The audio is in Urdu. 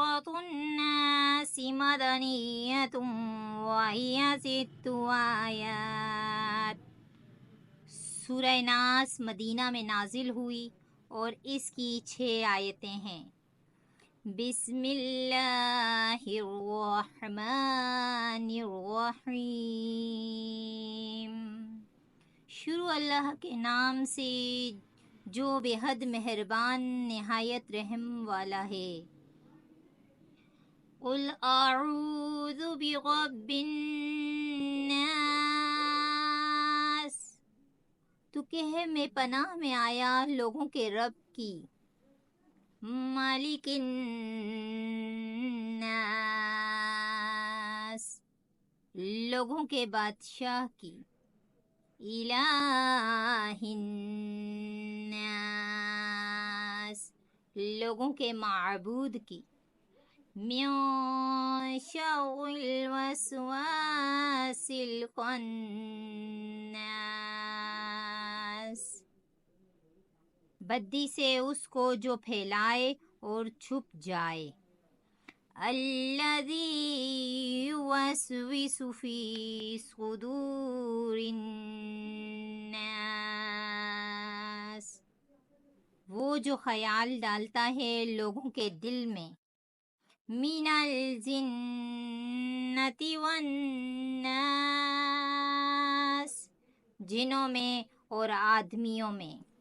سورة الناس مدنية وهي 6 آیات۔ سورہ ناس مدینہ میں نازل ہوئی اور اس کی 6 آیتیں ہیں۔ بسم اللہ الرحمن الرحیم۔ شروع اللہ کے نام سے جو بے حد مہربان نہایت رحم والا ہے۔ قل اعوذ برب الناس، تو کہے میں پناہ میں آیا لوگوں کے رب کی۔ مالک الناس، لوگوں کے بادشاہ کی۔ الہ الناس، لوگوں کے معبود کی۔ من شر الوسواس الخناس، بدی سے اس کو جو پھیلائے اور چھپ جائے۔ الذی یوسوس فی صدور الناس، وہ جو خیال ڈالتا ہے لوگوں کے دل میں۔ من الجنۃ والناس، جنوں میں اور آدمیوں میں۔